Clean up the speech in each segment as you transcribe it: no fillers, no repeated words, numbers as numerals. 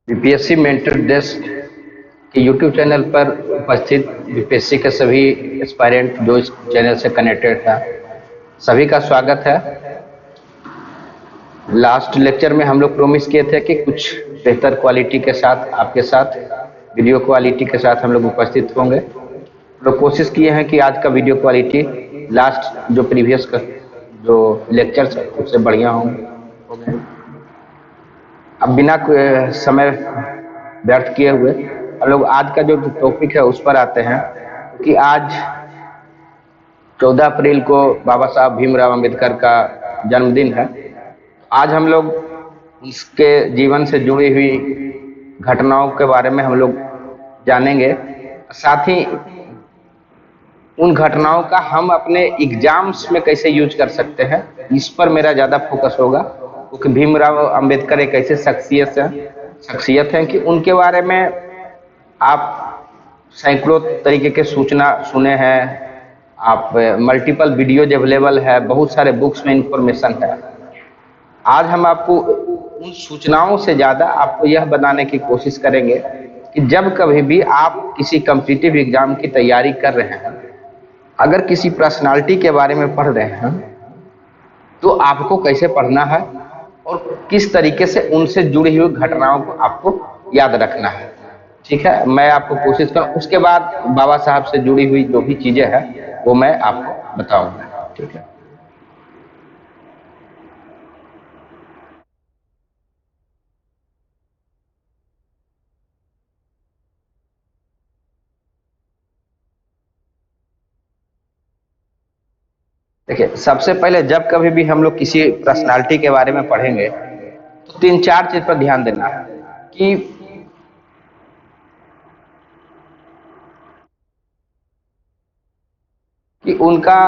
BPSC mentor desk के YouTube channel पर उपस्थित बीपीएससी के सभी एस्पायरेंट जो इस चैनल से कनेक्टेड हैं, सभी का स्वागत है। लास्ट लेक्चर में हम लोग प्रॉमिस किए थे कि कुछ बेहतर क्वालिटी के साथ आपके साथ वीडियो क्वालिटी के साथ हम लोग उपस्थित होंगे। लोग कोशिश किए हैं कि आज का वीडियो क्वालिटी लास्ट जो प्रीवियस का जो लेक्चर्स है उससे बढ़िया होंगे। अब बिना समय व्यर्थ किए हुए हम लोग आज का जो टॉपिक है उस पर आते हैं कि आज 14 अप्रैल को बाबा साहब भीमराव अंबेडकर का जन्मदिन है। आज हम लोग उसके जीवन से जुड़ी हुई घटनाओं के बारे में हम लोग जानेंगे, साथ ही उन घटनाओं का हम अपने एग्जाम्स में कैसे यूज कर सकते हैं, इस पर मेरा ज़्यादा फोकस होगा। क्योंकि भीमराव अंबेडकर एक ऐसे शख्सियत हैं कि उनके बारे में आप सैकड़ों तरीके के सूचना सुने हैं, आप मल्टीपल वीडियोज अवेलेबल है, बहुत सारे बुक्स में इंफॉर्मेशन है। आज हम आपको उन सूचनाओं से ज़्यादा आपको यह बताने की कोशिश करेंगे कि जब कभी भी आप किसी कॉम्पिटिटिव एग्जाम की तैयारी कर रहे हैं, अगर किसी पर्सनालिटी के बारे में पढ़ रहे हैं तो आपको कैसे पढ़ना है और किस तरीके से उनसे जुड़ी हुई घटनाओं को आपको याद रखना है। ठीक है, मैं आपको कोशिश करूँ, उसके बाद बाबा साहब से जुड़ी हुई जो भी चीजें हैं वो मैं आपको बताऊंगा। ठीक है, देखिए, सबसे पहले जब कभी भी हम लोग किसी पर्सनालिटी के बारे में पढ़ेंगे तो 3-4 चीज पर ध्यान देना है कि उनका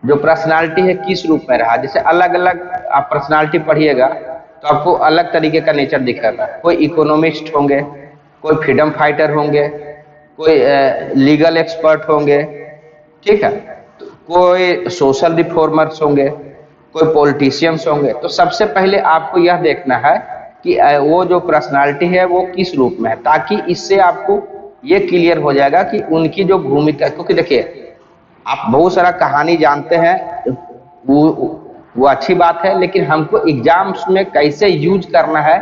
जो पर्सनालिटी है किस रूप में रहा। जैसे अलग अलग आप पर्सनालिटी पढ़िएगा तो आपको अलग तरीके का नेचर दिखेगा। कोई इकोनॉमिस्ट होंगे, कोई फ्रीडम फाइटर होंगे, कोई लीगल एक्सपर्ट होंगे, ठीक है, तो कोई सोशल रिफॉर्मर्स होंगे, कोई पॉलिटिशियंस होंगे। तो सबसे पहले आपको यह देखना है कि वो जो पर्सनालिटी है वो किस रूप में है, ताकि इससे आपको ये क्लियर हो जाएगा कि उनकी जो भूमिका, क्योंकि देखिए आप बहुत सारा कहानी जानते हैं, वो अच्छी बात है, लेकिन हमको एग्जाम्स में कैसे यूज करना है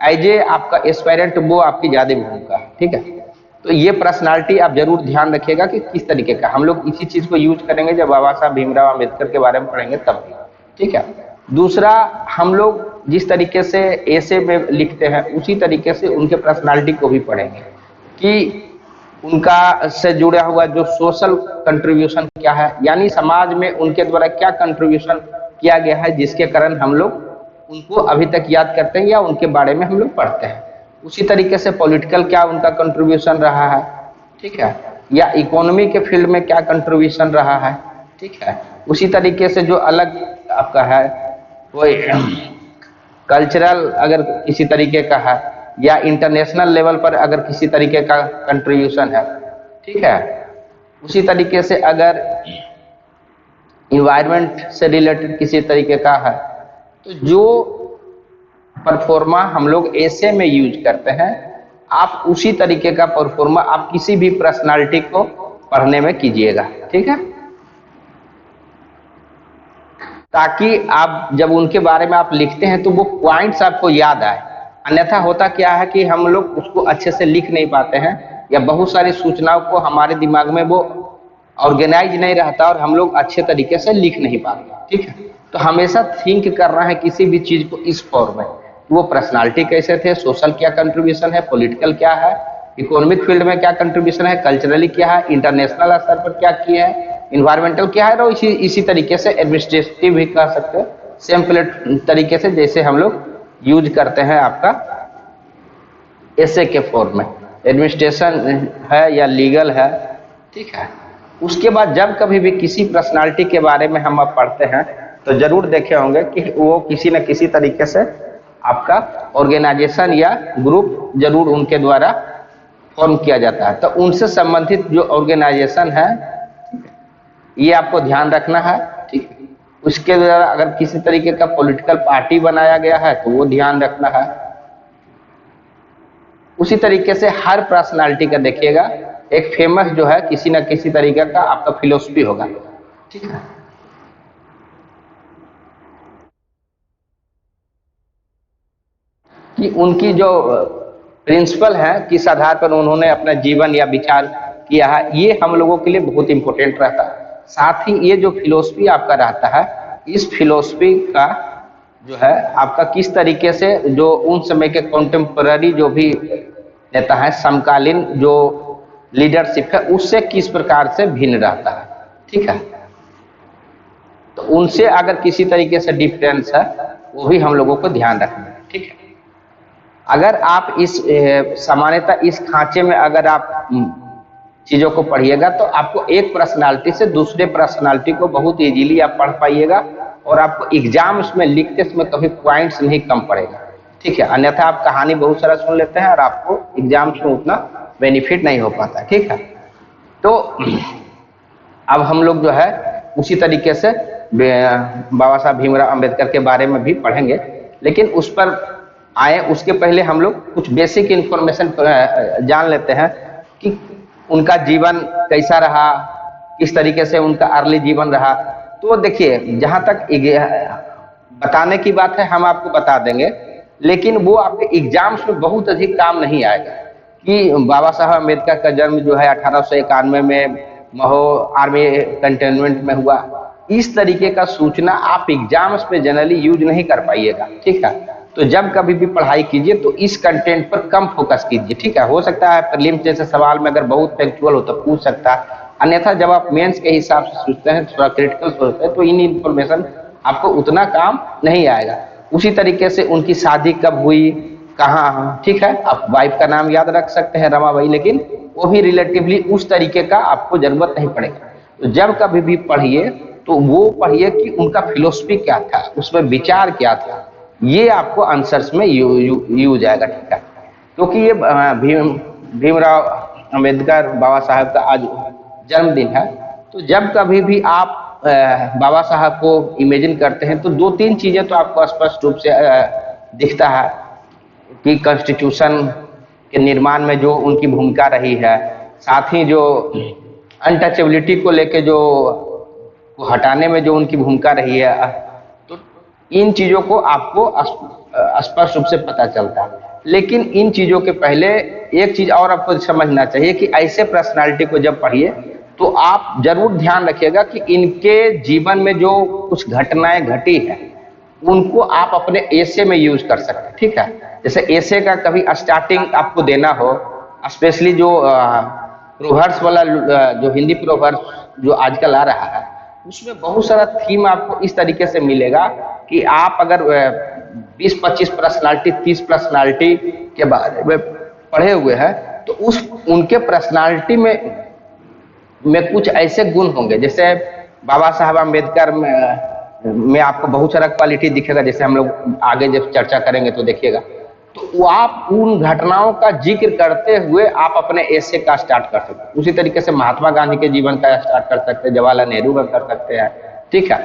एज ए आपका एस्पायरेंट, वो आपकी ज्यादा भूमिका है। ठीक है, तो ये पर्सनालिटी आप जरूर ध्यान रखिएगा कि किस तरीके का हम लोग इसी चीज को यूज करेंगे जब बाबा साहब भीमराव अम्बेडकर के बारे में पढ़ेंगे तब भी। ठीक है, दूसरा, हम लोग जिस तरीके से ऐसे में लिखते हैं उसी तरीके से उनके पर्सनालिटी को भी पढ़ेंगे कि उनका से जुड़ा हुआ जो सोशल कंट्रीब्यूशन क्या है, यानी समाज में उनके द्वारा क्या कंट्रीब्यूशन किया गया है जिसके कारण हम लोग उनको अभी तक याद करते हैं या उनके बारे में हम लोग पढ़ते हैं। उसी तरीके से पॉलिटिकल क्या उनका कंट्रीब्यूशन रहा है, ठीक है, या इकोनॉमी के फील्ड में क्या कंट्रीब्यूशन रहा है। ठीक है, उसी तरीके से जो अलग आपका है कोई कल्चरल अगर किसी तरीके का है, या इंटरनेशनल लेवल पर अगर किसी तरीके का कंट्रीब्यूशन है, ठीक है, उसी तरीके से अगर इन्वायरमेंट से रिलेटेड किसी तरीके का है, तो जो परफॉर्मा हम लोग ऐसे में यूज करते हैं, आप उसी तरीके का परफॉर्मा आप किसी भी पर्सनालिटी को पढ़ने में कीजिएगा। ठीक है, ताकि आप जब उनके बारे में आप लिखते हैं तो वो पॉइंट्स आपको याद आए। अन्यथा होता क्या है कि हम लोग उसको अच्छे से लिख नहीं पाते हैं, या बहुत सारी सूचनाओं को हमारे दिमाग में वो ऑर्गेनाइज नहीं रहता और हम लोग अच्छे तरीके से लिख नहीं पाते। ठीक है, तो हमेशा थिंक करना है किसी भी चीज को इस फॉर्म में, वो पर्सनालिटी कैसे थे, सोशल क्या कंट्रीब्यूशन है, पॉलिटिकल क्या है, इकोनॉमिक फील्ड में क्या कंट्रीब्यूशन है, कल्चरली क्या है, इंटरनेशनल स्तर पर क्या किया है, इन्वायरमेंटल क्या है, और इसी तरीके से एडमिनिस्ट्रेटिव भी कह सकते हो, सेम तरीके से जैसे हम लोग यूज करते हैं आपका ऐसे के फॉर्म में, एडमिनिस्ट्रेशन है या लीगल है। ठीक है, उसके बाद जब कभी भी किसी पर्सनालिटी के बारे में हम अब पढ़ते हैं तो जरूर देखे होंगे कि वो किसी न किसी तरीके से आपका ऑर्गेनाइजेशन या ग्रुप जरूर उनके द्वारा फॉर्म किया जाता है। तो उनसे संबंधित जो ऑर्गेनाइजेशन है ये आपको ध्यान रखना है। ठीक है, उसके द्वारा अगर किसी तरीके का पॉलिटिकल पार्टी बनाया गया है तो वो ध्यान रखना है। उसी तरीके से हर पर्सनालिटी का देखिएगा एक फेमस जो है किसी न किसी तरीके का आपका फिलोसफी होगा, ठीक है। कि उनकी जो प्रिंसिपल है किस आधार पर उन्होंने अपना जीवन या विचार किया है, ये हम लोगों के लिए बहुत इंपॉर्टेंट रहता है। साथ ही ये जो फिलोसफी आपका रहता है, इस फिलोसफी का जो है आपका किस तरीके से जो उन समय के कॉन्टेम्पररी जो भी नेता है, समकालीन जो लीडरशिप है, उससे किस प्रकार से भिन्न रहता है, ठीक है। तो उनसे अगर किसी तरीके से डिफरेंस है, वो भी हम लोगों को ध्यान रखना है, ठीक है। अगर आप इस सामान्यतः इस खांचे में अगर आप चीजों को पढ़िएगा तो आपको एक पर्सनालिटी से दूसरे पर्सनालिटी को बहुत इजीली आप पढ़ पाइएगा, और आपको एग्जाम में लिखते समय कभी पॉइंट्स नहीं कम पड़ेगा, ठीक है। अन्यथा आप कहानी बहुत सारा सुन लेते हैं और आपको एग्जाम्स में उतना बेनिफिट नहीं हो पाता, ठीक है। तो अब हम लोग जो है उसी तरीके से बाबा साहब भीमराव अंबेडकर के बारे में भी पढ़ेंगे, लेकिन उस पर आए उसके पहले हम लोग कुछ बेसिक इंफॉर्मेशन जान लेते हैं कि उनका जीवन कैसा रहा, किस तरीके से उनका अर्ली जीवन रहा। तो देखिए, जहां तक बताने की बात है हम आपको बता देंगे, लेकिन वो आपके एग्जाम्स में बहुत अधिक काम नहीं आएगा कि बाबा साहब अम्बेडकर का जन्म जो है 1891 में महो आर्मी कंटेनमेंट में हुआ। इस तरीके का सूचना आप एग्जाम्स में जनरली यूज नहीं कर पाइएगा, ठीक है। तो जब कभी भी पढ़ाई कीजिए तो इस कंटेंट पर कम फोकस कीजिए, ठीक है। हो सकता है प्रीलिम्स जैसे सवाल में अगर बहुत फैक्चुअल हो तो पूछ सकता है, अन्यथा जब आप मेंस के हिसाब से सोचते हैं, थोड़ा क्रिटिकल सोचते हैं, तो इन इंफॉर्मेशन आपको उतना काम नहीं आएगा। उसी तरीके से उनकी शादी कब हुई, कहाँ, ठीक है। आप वाइफ का नाम याद रख सकते हैं रमाबाई, लेकिन वो भी रिलेटिवली उस तरीके का आपको जरूरत नहीं पड़ेगा। तो जब कभी भी पढ़िए तो वो पढ़िए कि उनका फिलोसफी क्या था, उसमें विचार क्या था, ये आपको आंसर्स में यूज आएगा, ठीक है। क्योंकि ये भीमराव अंबेडकर बाबा साहब का आज जन्मदिन है, तो जब कभी भी आप बाबा साहब को इमेजिन करते हैं तो दो तीन चीजें तो आपको स्पष्ट रूप से दिखता है कि कॉन्स्टिट्यूशन के निर्माण में जो उनकी भूमिका रही है, साथ ही जो अनटचेबिलिटी को लेके जो हटाने में जो उनकी भूमिका रही है, तो इन चीजों को आपको स्पष्ट रूप से पता चलता है। लेकिन इन चीजों के पहले एक चीज और आपको समझना चाहिए कि ऐसे पर्सनालिटी को जब पढ़िए तो आप जरूर ध्यान रखिएगा कि इनके जीवन में जो कुछ घटनाएं घटी है उनको आप अपने एसे में यूज कर सकते हैं, ठीक है। जैसे एसे का कभी स्टार्टिंग आपको देना हो, स्पेशली जो प्रोवर्ब्स वाला जो हिंदी प्रोवर्ब्स जो आजकल आ रहा है, उसमें बहुत सारा थीम आपको इस तरीके से मिलेगा कि आप अगर 20-25 पर्सनालिटी 30 पर्सनालिटी के बारे में पढ़े हुए हैं तो उस उनके पर्सनालिटी में कुछ ऐसे गुण होंगे, जैसे बाबा साहब अम्बेडकर में आपको बहुत सारा क्वालिटी दिखेगा, जैसे हम लोग आगे जब चर्चा करेंगे तो देखिएगा। तो वो आप उन घटनाओं का जिक्र करते हुए आप अपने एसे का स्टार्ट कर सकते हैं। उसी तरीके से महात्मा गांधी के जीवन का स्टार्ट कर सकते हैं, जवाहरलाल नेहरू का कर सकते हैं, ठीक है।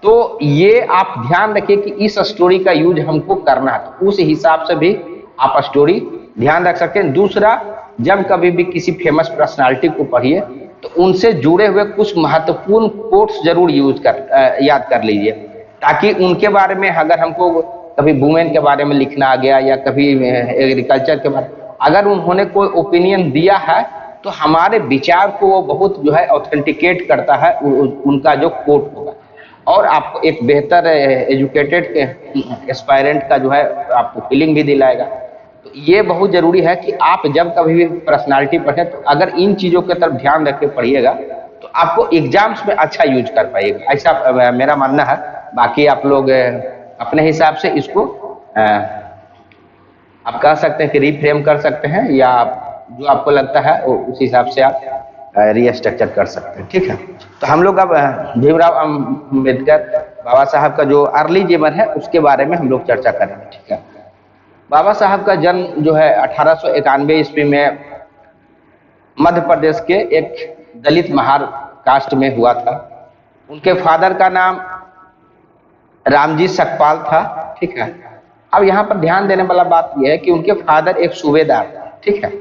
तो ये आप ध्यान रखिए कि इस स्टोरी का यूज हमको करना है, तो उस हिसाब से भी आप स्टोरी ध्यान रख सकते हैं। दूसरा, जब कभी भी किसी फेमस पर्सनालिटी को पढ़िए तो उनसे जुड़े हुए कुछ महत्वपूर्ण कोट्स जरूर याद कर लीजिए, ताकि उनके बारे में अगर हमको कभी वुमेन के बारे में लिखना आ गया या कभी एग्रीकल्चर के बारे में अगर उन्होंने कोई ओपिनियन दिया है तो हमारे विचार को वो बहुत जो है ऑथेंटिकेट करता है उनका जो कोट होगा, और आपको एक बेहतर एजुकेटेड एस्पायरेंट का जो है आपको फीलिंग भी दिलाएगा। तो ये बहुत जरूरी है कि आप जब कभी भी पर्सनालिटी पढ़ें तो अगर इन चीजों की तरफ ध्यान रख के पढ़िएगा तो आपको एग्जाम्स में अच्छा यूज कर पाइएगा, ऐसा मेरा मानना है। बाकी आप लोग अपने हिसाब से इसको आप कह सकते हैं कि रीफ्रेम कर सकते हैं, या जो आपको लगता है उस हिसाब से आप रीस्ट्रक्चर कर सकते हैं, ठीक है। तो हम लोग अब भीमराव अम्बेडकर बाबा साहब का जो अर्ली जीवन है उसके बारे में हम लोग चर्चा करेंगे, ठीक है। बाबा साहब का जन्म जो है 1891 ईस्वी में मध्य प्रदेश के एक दलित महार कास्ट में हुआ था। उनके फादर का नाम रामजी सकपाल था, ठीक है। अब यहाँ पर ध्यान देने वाला बात यह है कि उनके फादर एक सूबेदार थे, ठीक है।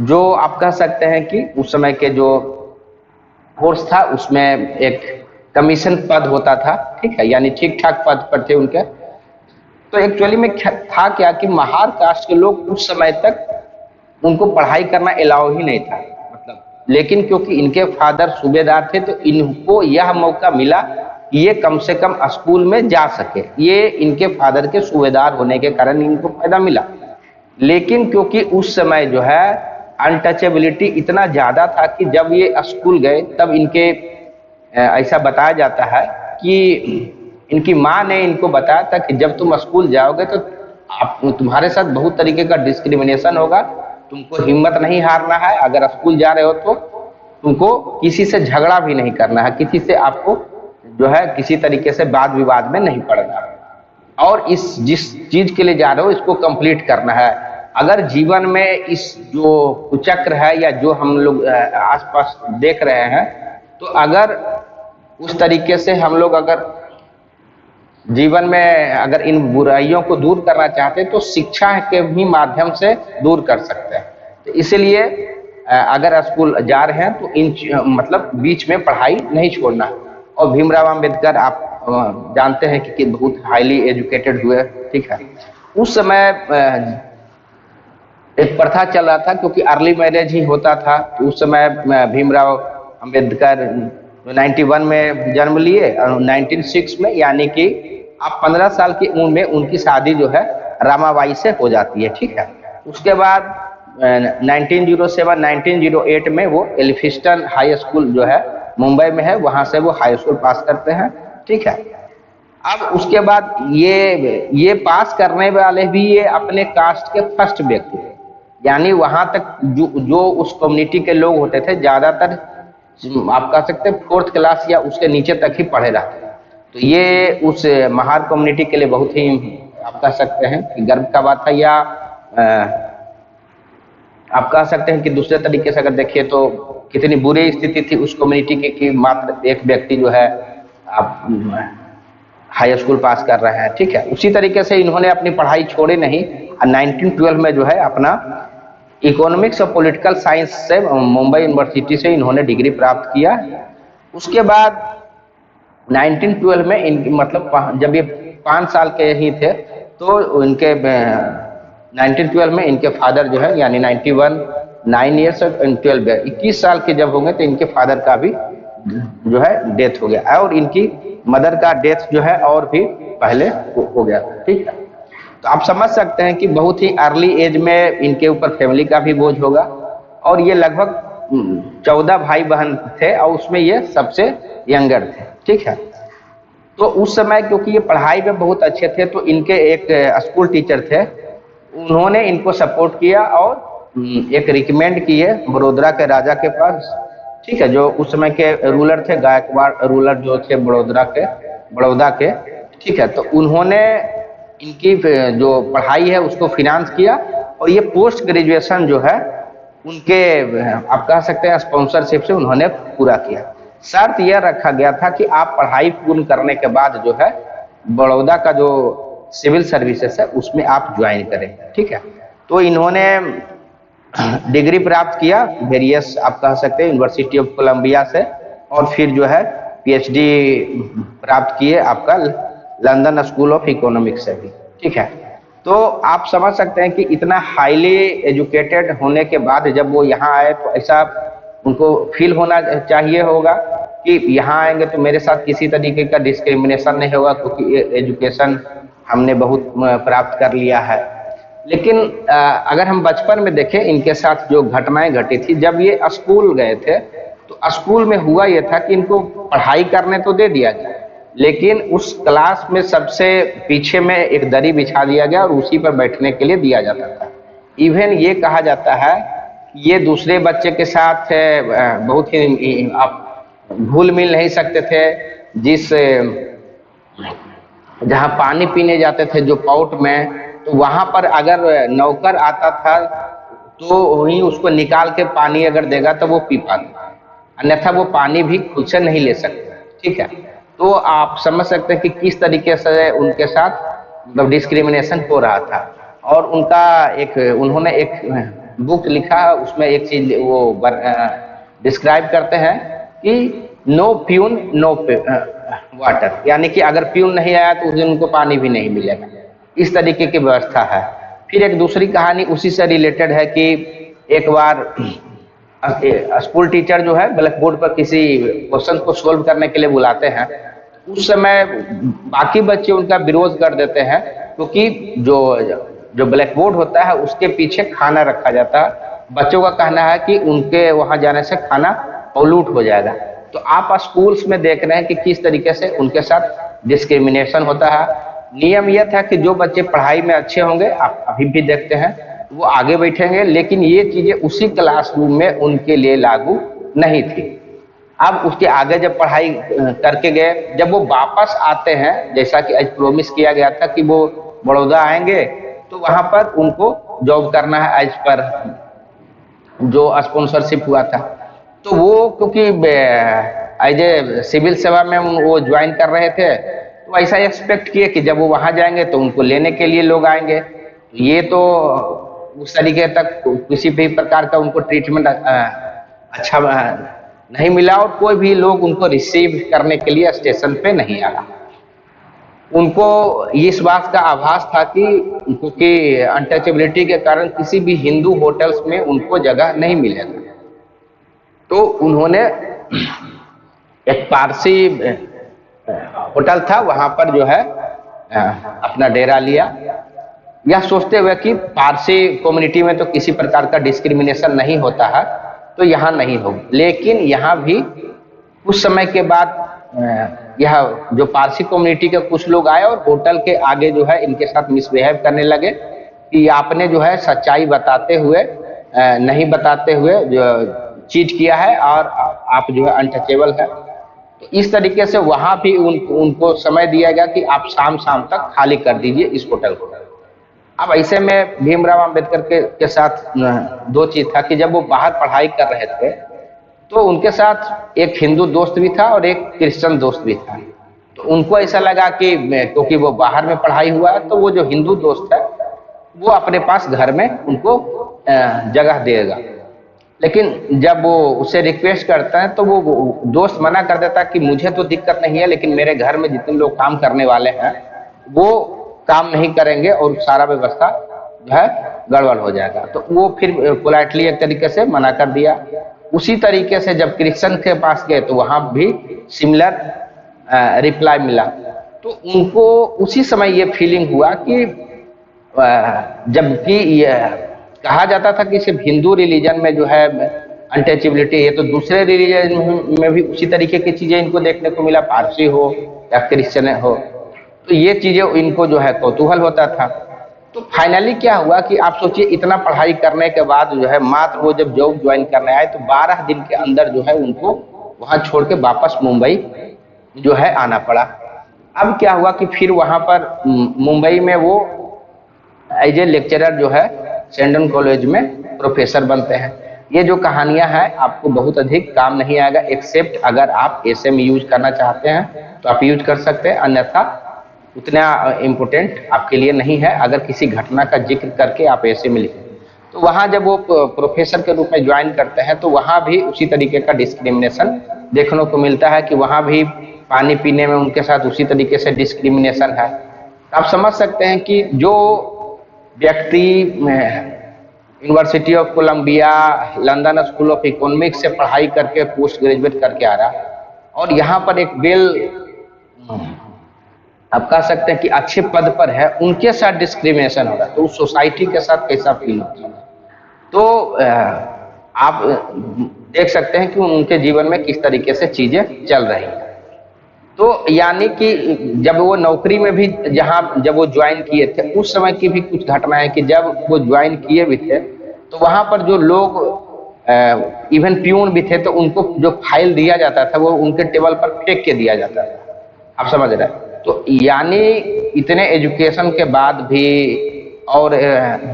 जो आप कह सकते हैं कि उस समय के जो कोर्स था उसमें एक कमीशन पद होता था, ठीक है, यानी ठीक ठाक पद पर थे उनके। तो एक्चुअली में था क्या कि महार कास्ट के लोग उस समय तक उनको पढ़ाई करना अलाउ ही नहीं था, मतलब, लेकिन क्योंकि इनके फादर सूबेदार थे तो इनको यह मौका मिला कि ये कम से कम स्कूल में जा सके, ये इनके फादर के सूबेदार होने के कारण इनको फायदा मिला। लेकिन क्योंकि उस समय जो है अनटचेबिलिटी इतना ज्यादा था कि जब ये स्कूल गए तब इनके ऐसा बताया जाता है कि इनकी माँ ने इनको बताया था कि जब तुम स्कूल जाओगे तो आप तुम्हारे साथ बहुत तरीके का डिस्क्रिमिनेशन होगा, तुमको हिम्मत नहीं हारना है, अगर स्कूल जा रहे हो तो तुमको किसी से झगड़ा भी नहीं करना है, किसी से आपको जो है किसी तरीके से वाद विवाद में नहीं पड़ना है, और इस जिस चीज के लिए जा रहे हो इसको कंप्लीट करना है। अगर जीवन में इस जो कुचक्र है या जो हम लोग आसपास देख रहे हैं, तो अगर उस तरीके से हम लोग अगर जीवन में अगर इन बुराइयों को दूर करना चाहते हैं तो शिक्षा के भी माध्यम से दूर कर सकते हैं। तो इसलिए अगर स्कूल जा रहे हैं तो मतलब बीच में पढ़ाई नहीं छोड़ना। और भीमराव अंबेडकर आप जानते हैं कि बहुत हाईली एजुकेटेड हुए, ठीक है। उस समय एक प्रथा चल रहा था क्योंकि अर्ली मैरिज ही होता था, तो उस समय भीमराव अंबेडकर 91 में जन्म लिए और 1906 में, यानी कि आप 15 साल की उम्र में उनकी शादी जो है रामाबाई से हो जाती है, ठीक है। उसके बाद 1907 1908 में वो एल्फिंस्टन हाई स्कूल जो है मुंबई में है, वहां से वो हाई स्कूल पास करते हैं, ठीक है। अब उसके बाद ये पास करने वाले भी ये अपने कास्ट के फर्स्ट व्यक्ति थे, यानी वहां तक जो उस कम्युनिटी के लोग होते थे ज्यादातर आप कह सकते हैं फोर्थ क्लास या उसके नीचे तक ही पढ़े रहते थे। तो ये उस महार कम्युनिटी के लिए बहुत ही आप कह सकते हैं कि गर्व का बात है, या आप कह सकते हैं कि दूसरे तरीके से अगर देखिए तो कितनी बुरी स्थिति थी उस कम्युनिटी की कि मात्र एक व्यक्ति जो है आप हाई स्कूल पास कर रहे हैं, ठीक है। उसी तरीके से इन्होंने अपनी पढ़ाई छोड़ी नहीं, 1912 में जो है अपना इकोनॉमिक्स और पॉलिटिकल साइंस से मुंबई यूनिवर्सिटी से इन्होंने डिग्री प्राप्त किया। उसके बाद 1912 में मतलब जब ये 5 साल के ही थे तो इनके 1912 में इनके फादर जो है यानी 91 9 ईयर्स और 12 21 साल के जब होंगे तो इनके फादर का भी जो है डेथ हो गया, और इनकी मदर का डेथ जो है और भी पहले हो गया, ठीक है। तो आप समझ सकते हैं कि बहुत ही अर्ली एज में इनके ऊपर फैमिली का भी बोझ होगा, और ये लगभग 14 भाई बहन थे और उसमें ये सबसे यंगर थे, ठीक है। तो उस समय क्योंकि ये पढ़ाई में बहुत अच्छे थे तो इनके एक स्कूल टीचर थे, उन्होंने इनको सपोर्ट किया और एक रिकमेंड किए बड़ोदरा के राजा के पास, ठीक है, जो उस समय के रूलर थे, गायकवाड़ रूलर जो थे बड़ौदा के, ठीक है। तो उन्होंने इनकी जो पढ़ाई है उसको फिनांस किया, और ये पोस्ट ग्रेजुएशन जो है उनके आप कह सकते हैं स्पॉन्सरशिप से उन्होंने पूरा किया। शर्त यह रखा गया था कि आप पढ़ाई पूर्ण करने के बाद जो है बड़ौदा का जो सिविल सर्विसेज है उसमें आप ज्वाइन करें, ठीक है। तो इन्होंने डिग्री प्राप्त किया वेरियस आप कह सकते हैं यूनिवर्सिटी ऑफ कोलंबिया से, और फिर जो है पीएचडी प्राप्त किए आपका लंदन स्कूल ऑफ इकोनॉमिक्स से भी, ठीक है। तो आप समझ सकते हैं कि इतना हाईली एजुकेटेड होने के बाद जब वो यहाँ आए तो ऐसा उनको फील होना चाहिए होगा कि यहाँ आएंगे तो मेरे साथ किसी तरीके का डिस्क्रिमिनेशन नहीं होगा क्योंकि एजुकेशन हमने बहुत प्राप्त कर लिया है। लेकिन अगर हम बचपन में देखें इनके साथ जो घटनाएं घटी थी, जब ये स्कूल गए थे तो स्कूल में हुआ ये था कि इनको पढ़ाई करने तो दे दिया गया, लेकिन उस क्लास में सबसे पीछे में एक दरी बिछा दिया गया और उसी पर बैठने के लिए दिया जाता था। इवन ये कहा जाता है कि ये दूसरे बच्चे के साथ बहुत ही आप घुल मिल नहीं सकते थे, जिस जहाँ पानी पीने जाते थे जो पॉट में, तो वहां पर अगर नौकर आता था तो वही उसको निकाल के पानी अगर देगा तो वो पी पाता, अन्यथा वो पानी भी खुद से नहीं ले सकते, ठीक है। तो आप समझ सकते हैं कि किस तरीके से उनके साथ मतलब डिस्क्रिमिनेशन हो रहा था। और उनका एक उन्होंने एक बुक लिखा है, उसमें एक चीज वो डिस्क्राइब करते हैं कि नो प्यून नो वाटर, यानी कि अगर प्यून नहीं आया तो उस दिन उनको पानी भी नहीं मिलेगा, इस तरीके की व्यवस्था है। फिर एक दूसरी कहानी उसी से रिलेटेड है कि एक बार स्कूल टीचर जो है ब्लैक बोर्ड पर किसी क्वेश्चन को सोल्व करने के लिए बुलाते हैं। उस समय बाकी बच्चे उनका विरोध कर देते हैं, क्योंकि जो जो ब्लैक बोर्ड होता है उसके पीछे खाना रखा जाता है। बच्चों का कहना है कि उनके वहां जाने से खाना पॉल्यूट हो जाएगा। तो आप स्कूल्स में देख रहे हैं कि किस तरीके से उनके साथ डिस्क्रिमिनेशन होता है। नियम यह था कि जो बच्चे पढ़ाई में अच्छे होंगे, आप अभी भी देखते हैं, वो आगे बैठेंगे, लेकिन ये चीजें उसी क्लासरूम में उनके लिए लागू नहीं थी। अब उसके आगे जब पढ़ाई करके गए, जब वो वापस आते हैं, जैसा कि आज प्रोमिस किया गया था कि वो बड़ौदा आएंगे, तो वहां पर उनको जॉब करना है एज पर जो स्पॉन्सरशिप हुआ था। तो वो क्योंकि एज ए सिविल सेवा में वो ज्वाइन कर रहे थे, तो ऐसा एक्सपेक्ट किए कि जब वो वहां जाएंगे तो उनको लेने के लिए लोग आएंगे। ये तो उस तरीके तक किसी भी प्रकार का उनको ट्रीटमेंट अच्छा नहीं मिला, और कोई भी लोग उनको रिसीव करने के लिए स्टेशन पे नहीं आया। उनको इस बात का आभास था कि क्योंकि अनटचेबिलिटी के कारण किसी भी हिंदू होटल्स में उनको जगह नहीं मिलेगा, तो उन्होंने एक पारसी होटल था वहां पर जो है अपना डेरा लिया, यह सोचते हुए कि पारसी कम्युनिटी में तो किसी प्रकार का डिस्क्रिमिनेशन नहीं होता है, तो यहाँ नहीं हो। लेकिन यहाँ भी कुछ समय के बाद यह जो पारसी कम्युनिटी के कुछ लोग आए और होटल के आगे जो है इनके साथ मिसबिहेव करने लगे कि आपने जो है सच्चाई बताते हुए नहीं बताते हुए जो चीट किया है और आप जो है अनटचेबल है। तो इस तरीके से वहां भी उनको समय दिया गया कि आप शाम शाम तक खाली कर दीजिए इस होटल को। अब ऐसे में भीमराव अंबेडकर के साथ दो चीज था कि जब वो बाहर पढ़ाई कर रहे थे तो उनके साथ एक हिंदू दोस्त भी था और एक क्रिश्चियन दोस्त भी था। तो उनको ऐसा लगा कि क्योंकि वो बाहर में पढ़ाई हुआ है, तो वो जो हिंदू दोस्त है वो अपने पास घर में उनको जगह देगा। लेकिन जब वो उसे रिक्वेस्ट करता है तो वो दोस्त मना कर देता कि मुझे तो दिक्कत नहीं है, लेकिन मेरे घर में जितने लोग काम करने वाले हैं वो काम नहीं करेंगे और सारा व्यवस्था जो है गड़बड़ हो जाएगा। तो वो फिर पोलाइटली एक तरीके से मना कर दिया। उसी तरीके से जब क्रिश्चियन के पास गए तो वहां भी सिमिलर रिप्लाई मिला। तो उनको उसी समय ये फीलिंग हुआ कि जबकि कहा जाता था कि सिर्फ हिंदू रिलीजन में जो है अनटचेबिलिटी है, तो दूसरे रिलीजन में भी उसी तरीके की चीजें इनको देखने को मिला, पारसी हो या क्रिश्चियन हो। तो ये चीजें इनको जो है कौतूहल होता था। तो फाइनली क्या हुआ कि आप सोचिए इतना पढ़ाई करने के बाद जो है मात्र वो जब जॉब ज्वाइन करने आए तो 12 दिन के अंदर जो है उनको वहां छोड़ के वापस मुंबई जो है आना पड़ा। अब क्या हुआ कि फिर वहां पर मुंबई में वो एज ए लेक्चरर जो है सेंडन कॉलेज में प्रोफेसर बनते हैं। ये जो कहानियां हैं आपको बहुत अधिक काम नहीं आएगा, एक्सेप्ट अगर आप ऐसे में यूज करना चाहते हैं तो आप यूज कर सकते हैं, अन्यथा उतना इम्पोर्टेंट आपके लिए नहीं है। अगर किसी घटना का जिक्र करके आप ऐसे में लिखें, तो वहां जब वो प्रोफेसर के रूप में ज्वाइन करते हैं तो वहां भी उसी तरीके का डिस्क्रिमिनेशन देखने को मिलता है कि वहां भी पानी पीने में उनके साथ उसी तरीके से डिस्क्रिमिनेशन है। आप समझ सकते हैं कि जो व्यक्ति University of Columbia, London School of Economics से पढ़ाई करके पोस्ट ग्रेजुएट करके आ रहा और यहाँ पर एक आप कह सकते हैं कि अच्छे पद पर है, उनके साथ डिस्क्रिमिनेशन हो रहा है, तो उस सोसाइटी के साथ कैसा फील होता है। तो आप देख सकते हैं कि उनके जीवन में किस तरीके से चीजें चल रही हैं। तो यानी कि जब वो नौकरी में भी जब वो ज्वाइन किए थे उस समय की भी कुछ घटनाएं कि जब वो ज्वाइन किए भी थे तो वहां पर जो लोग इवन प्यून भी थे तो उनको जो फाइल दिया जाता था वो उनके टेबल पर फेंक के दिया जाता था। आप समझ रहे हैं? तो यानी इतने एजुकेशन के बाद भी, और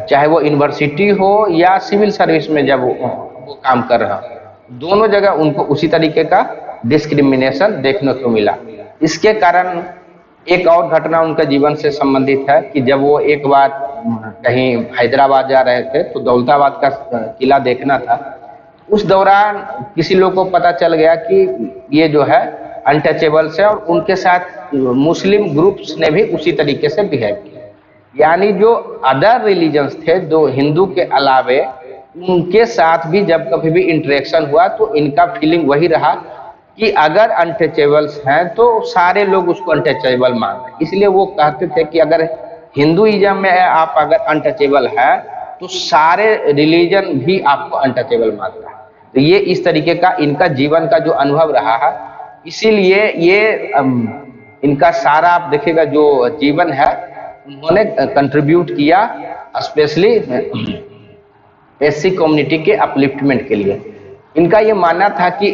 चाहे वो यूनिवर्सिटी हो या सिविल सर्विस में जब वो काम कर रहा, दोनों जगह उनको उसी तरीके का डिस्क्रिमिनेशन देखने को मिला। इसके कारण एक और घटना उनका जीवन से संबंधित है कि जब वो एक बार कहीं हैदराबाद जा रहे थे तो दौलताबाद का किला देखना था। उस दौरान किसी लोग को पता चल गया कि ये जो है अनटचेबल्स है, और उनके साथ मुस्लिम ग्रुप्स ने भी उसी तरीके से बिहेव किया। यानी जो अदर रिलीजन्स थे, जो हिंदू के अलावे, उनके साथ भी जब कभी भी इंटरेक्शन हुआ तो इनका फीलिंग वही रहा कि अगर अनटचेबल्स हैं तो सारे लोग उसको अनटचेबल मान रहे हैं। इसलिए वो कहते थे कि अगर हिंदुइज्म में आप अगर अनटचेबल है तो सारे रिलीजन भी आपको अनटचेबल मानता है। तो ये इस तरीके का इनका जीवन का जो अनुभव रहा है, इसीलिए ये इनका सारा आप देखिएगा जो जीवन है उन्होंने कंट्रीब्यूट किया स्पेशली एससी कम्युनिटी के अपलिफ्टमेंट के लिए। इनका ये मानना था कि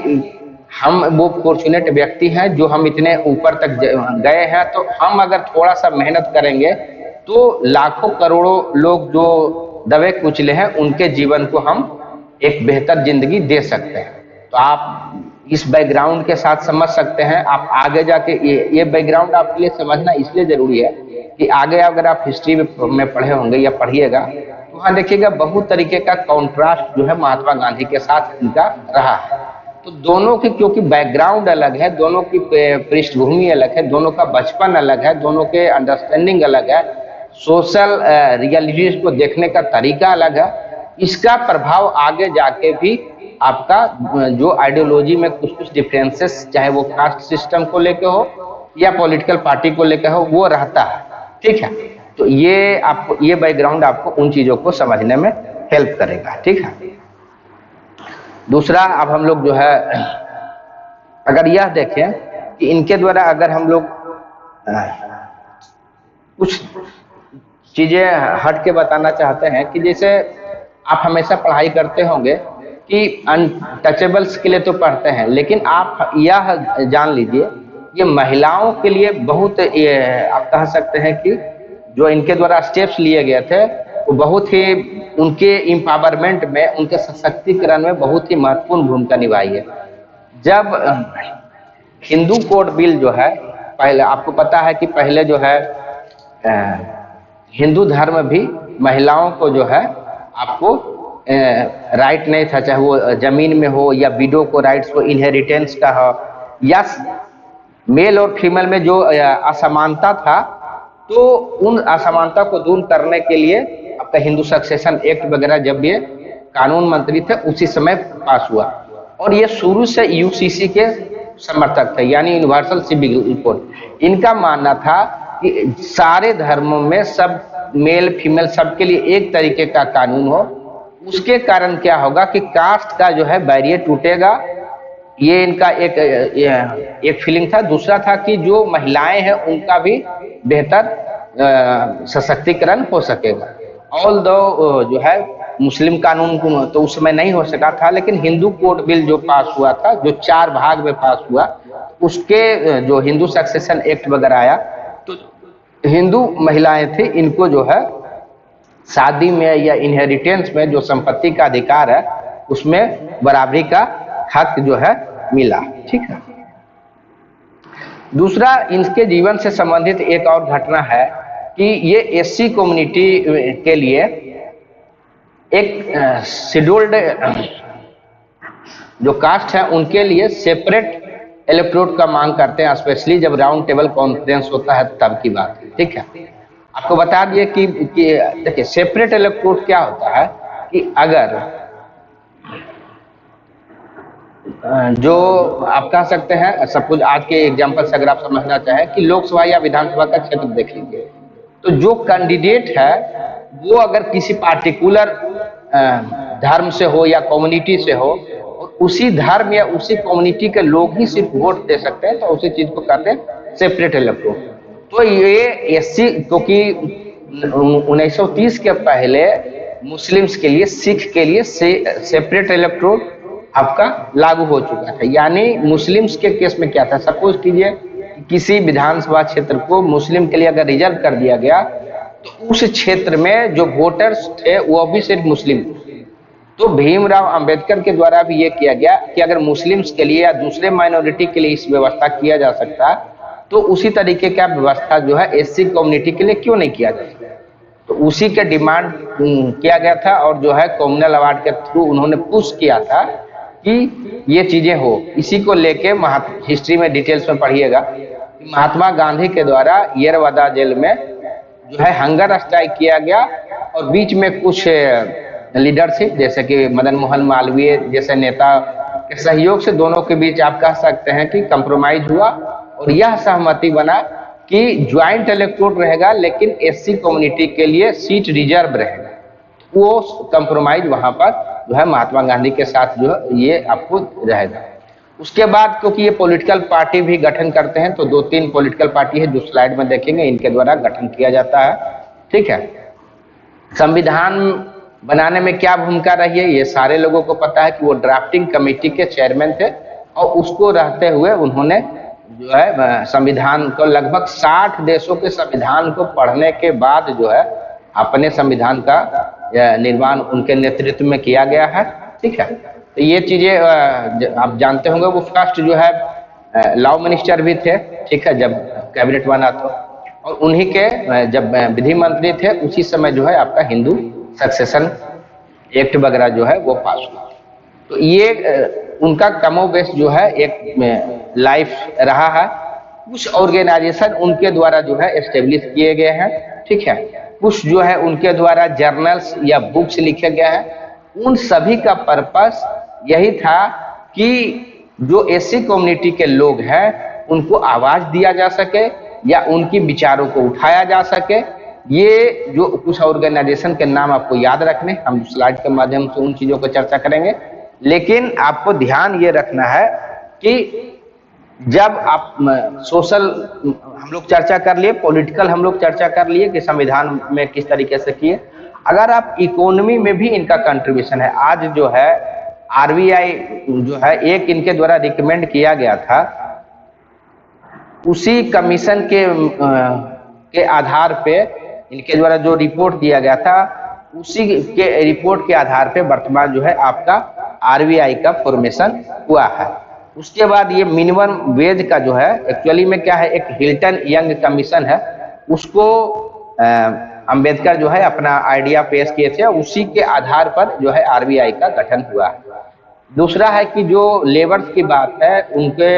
हम वो फॉर्चुनेट व्यक्ति हैं जो हम इतने ऊपर तक गए हैं, तो हम अगर थोड़ा सा मेहनत करेंगे तो लाखों करोड़ों लोग जो दबे कुचले हैं उनके जीवन को हम एक बेहतर जिंदगी दे सकते हैं। तो आप इस बैकग्राउंड के साथ समझ सकते हैं। आप आगे जाके ये बैकग्राउंड आपके लिए समझना इसलिए जरूरी है कि आगे अगर आप हिस्ट्री में पढ़े होंगे या पढ़िएगा तो वहाँ देखिएगा बहुत तरीके का कॉन्ट्रास्ट जो है महात्मा गांधी के साथ इनका रहा है। तो दोनों की क्योंकि बैकग्राउंड अलग है, दोनों की पृष्ठभूमि अलग है, दोनों का बचपन अलग है, दोनों के अंडरस्टैंडिंग अलग है, सोशल रियलिटीज को देखने का तरीका अलग है, इसका प्रभाव आगे जाके भी आपका जो आइडियोलॉजी में कुछ कुछ डिफरेंसेस, चाहे वो कास्ट सिस्टम को लेके हो या पॉलिटिकल पार्टी को लेकर हो, वो रहता है। ठीक है, तो ये आपको ये बैकग्राउंड आपको उन चीजों को समझने में हेल्प करेगा। ठीक है, दूसरा अब हम लोग जो है अगर यह देखें कि इनके द्वारा अगर हम लोग कुछ चीजें हट के बताना चाहते हैं कि जैसे आप हमेशा पढ़ाई करते होंगे कि अनटचेबल्स के लिए तो पढ़ते हैं, लेकिन आप यह जान लीजिए ये महिलाओं के लिए बहुत आप कह सकते हैं कि जो इनके द्वारा स्टेप्स लिए गए थे वो बहुत ही उनके एम्पावरमेंट में, उनके सशक्तिकरण में बहुत ही महत्वपूर्ण भूमिका निभाई है। जब हिंदू कोड बिल जो है, पहले आपको पता है कि पहले जो है हिंदू धर्म भी महिलाओं को जो है आपको राइट नहीं था, चाहे वो जमीन में हो या विडो को राइट्स हो, इनहेरिटेंस का हो, या मेल और फीमेल में जो असमानता था, तो उन असमानता को दूर करने के लिए आपका हिंदू सक्सेशन एक्ट वगैरह जब ये कानून मंत्री थे उसी समय पास हुआ। और ये शुरू से यूसीसी के समर्थक थे, यानी यूनिवर्सल सिविल कोड। इनका मानना था कि सारे धर्मों में सब मेल फीमेल सबके लिए एक तरीके का कानून हो। उसके कारण क्या होगा कि कास्ट का जो है बैरियर टूटेगा। ये इनका एक फीलिंग था। दूसरा था कि जो महिलाएं हैं उनका भी बेहतर सशक्तिकरण हो सकेगा। ऑल दो जो है मुस्लिम कानून तो उस समय नहीं हो सका था, लेकिन हिंदू कोड बिल जो पास हुआ था, जो 4 भाग में पास हुआ, उसके जो हिंदू सक्सेशन एक्ट वगैरह आया, तो हिंदू महिलाएं थी, इनको जो है शादी में या इनहेरिटेंस में जो संपत्ति का अधिकार है उसमें बराबरी का हक जो है मिला। ठीक है, दूसरा इनके जीवन से संबंधित एक और घटना है कि ये एससी कम्युनिटी के लिए एक शेड्यूल्ड जो कास्ट है उनके लिए सेपरेट इलेक्टोरेट का मांग करते हैं, स्पेशली जब राउंड टेबल कॉन्फ्रेंस होता है तब की बात। ठीक है, आपको बता दिए कि देखिए सेपरेट इलेक्टोरेट क्या होता है कि अगर जो आप कह सकते हैं, सपोज आज के एग्जांपल से अगर आप समझना चाहें कि लोकसभा या विधानसभा का क्षेत्र देख लीजिए, तो जो कैंडिडेट है वो अगर किसी पार्टिकुलर धर्म से हो या कम्युनिटी से हो, उसी धर्म या उसी कम्युनिटी के लोग ही सिर्फ वोट दे सकते हैं, तो उसी चीज को कहते हैं सेपरेट इलेक्टोरेट। तो ये एससी, क्योंकि 1930 के पहले मुस्लिम्स के लिए, सिख के लिए सेपरेट इलेक्टोरेट आपका लागू हो चुका था। यानी मुस्लिम्स के केस में क्या था, सपोज कीजिए किसी विधानसभा क्षेत्र को मुस्लिम के लिए अगर रिजर्व कर दिया गया तो उस क्षेत्र में जो वोटर्स थे वो भी सिर्फ मुस्लिम थे। तो भीमराव अंबेडकर के द्वारा भी ये किया गया कि अगर मुस्लिम्स के लिए या दूसरे माइनॉरिटी के लिए इस व्यवस्था किया जा सकता तो उसी तरीके का व्यवस्था जो है एससी कम्युनिटी के लिए क्यों नहीं किया जा सकता। तो उसी के डिमांड किया गया था, और जो है कम्युनल अवार्ड के थ्रू उन्होंने पुश किया था कि ये चीजें हो। इसी को लेके हिस्ट्री में डिटेल्स में पढ़िएगा कि महात्मा गांधी के द्वारा येरवदा जेल में जो है हंगर स्ट्राइक किया गया, और बीच में कुछ लीडरशिप जैसे कि मदन मोहन मालवीय जैसे नेता के सहयोग से दोनों के बीच आप कह सकते हैं कि कंप्रोमाइज हुआ, और यह सहमति बना कि ज्वाइंट इलेक्टोरेट रहेगा लेकिन एससी कम्युनिटी के लिए सीट रिजर्व रहेगा। वो कंप्रोमाइज वहां पर जो है महात्मा गांधी के साथ जो है ये आपको रहेगा। उसके बाद क्योंकि ये पॉलिटिकल पार्टी भी गठन करते हैं, तो 2-3 पॉलिटिकल पार्टी है जो स्लाइड में देखेंगे, इनके द्वारा गठन किया जाता है। ठीक है, संविधान बनाने में क्या भूमिका रही है ये सारे लोगों को पता है कि वो ड्राफ्टिंग कमेटी के चेयरमैन थे, और उसको रहते हुए उन्होंने जो है संविधान को लगभग 60 देशों के संविधान को पढ़ने के बाद जो है अपने संविधान का निर्माण उनके नेतृत्व में किया गया है। ठीक है, तो ये चीजें आप जानते होंगे। वो फर्स्ट जो है लॉ मिनिस्टर भी थे। ठीक है, जब कैबिनेट बना तो, और उन्हीं के जब विधि मंत्री थे उसी समय जो है आपका हिंदू सक्सेशन एक्ट वगैरह जो है वो पास हुआ। तो ये उनका कमोबेश जो है एक लाइफ रहा है। कुछ ऑर्गेनाइजेशन उनके द्वारा जो है एस्टेब्लिश किए गए हैं। ठीक है, कुछ जो है उनके द्वारा जर्नल्स या बुक्स लिखे गए हैं। उन सभी का पर्पस यही था कि जो एससी कम्युनिटी के लोग हैं उनको आवाज दिया जा सके या उनकी विचारों को उठाया जा सके। ये जो कुछ ऑर्गेनाइजेशन के नाम आपको याद रखने, हम स्लाइड के माध्यम से उन चीजों पर चर्चा करेंगे, लेकिन आपको ध्यान ये रखना है कि जब आप सोशल हम लोग चर्चा कर लिए, पॉलिटिकल हम लोग चर्चा कर लिए कि संविधान में किस तरीके से किए, अगर आप इकोनॉमी में भी इनका कंट्रीब्यूशन है। आज जो है आरबीआई जो है एक इनके द्वारा रिकमेंड किया गया था, उसी कमीशन के आधार पे इनके द्वारा जो रिपोर्ट दिया गया था, उसी के रिपोर्ट के आधार पे वर्तमान जो है आपका आरबीआई का फॉर्मेशन हुआ है। उसके बाद ये मिनिमम वेज का जो है एक्चुअली में क्या है, एक हिल्टन यंग कमीशन है, उसको अंबेडकर जो है अपना आइडिया पेश किए थे, उसी के आधार पर जो है आरबीआई का गठन हुआ है। दूसरा है कि जो लेबर्स की बात है, उनके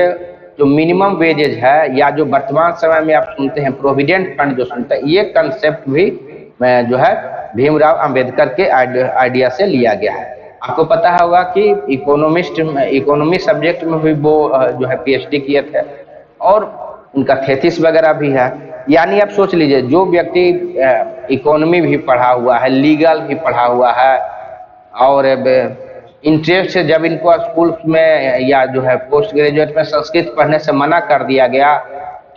जो मिनिमम वेजेज है या जो वर्तमान समय में आप सुनते हैं प्रोविडेंट फंड जो सुनते हैं, ये कंसेप्ट भी जो है भीमराव अंबेडकर के आइडिया से लिया गया है। आपको पता होगा कि इकोनॉमी सब्जेक्ट में भी वो जो है पीएचडी किए थे, और उनका थेसिस वगैरह भी है। यानी आप सोच लीजिए, जो व्यक्ति इकोनॉमी भी पढ़ा हुआ है, लीगल भी पढ़ा हुआ है, और इंटरेस्ट से जब इनको स्कूल में या जो है पोस्ट ग्रेजुएट में संस्कृत पढ़ने से मना कर दिया गया,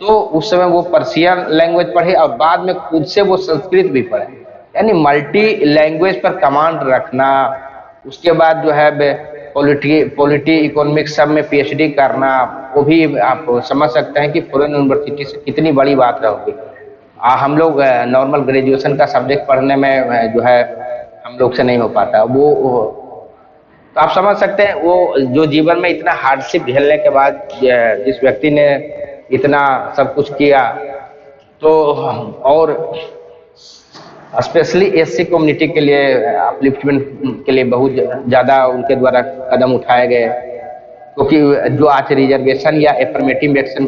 तो उस समय वो पर्शियन लैंग्वेज पढ़े और बाद में खुद से वो संस्कृत भी पढ़े। यानी मल्टी लैंग्वेज पर कमांड रखना, उसके बाद जो है पॉलिटी इकोनॉमिक्स सब में पीएचडी करना, वो भी आप समझ सकते हैं कि फॉरेन यूनिवर्सिटी से कितनी बड़ी बात होगी। हम लोग नॉर्मल ग्रेजुएशन का सब्जेक्ट पढ़ने में जो है हम लोग से नहीं हो पाता वो। तो आप समझ सकते हैं वो जो जीवन में इतना हार्डशिप झेलने के बाद जिस व्यक्ति ने इतना सब कुछ किया, तो और स्पेशली एससी कम्युनिटी के लिए अपलिफ्टमेंट के लिए बहुत ज़्यादा उनके द्वारा कदम उठाए गए। क्योंकि जो आज रिजर्वेशन या एफर्मेटिव एक्शन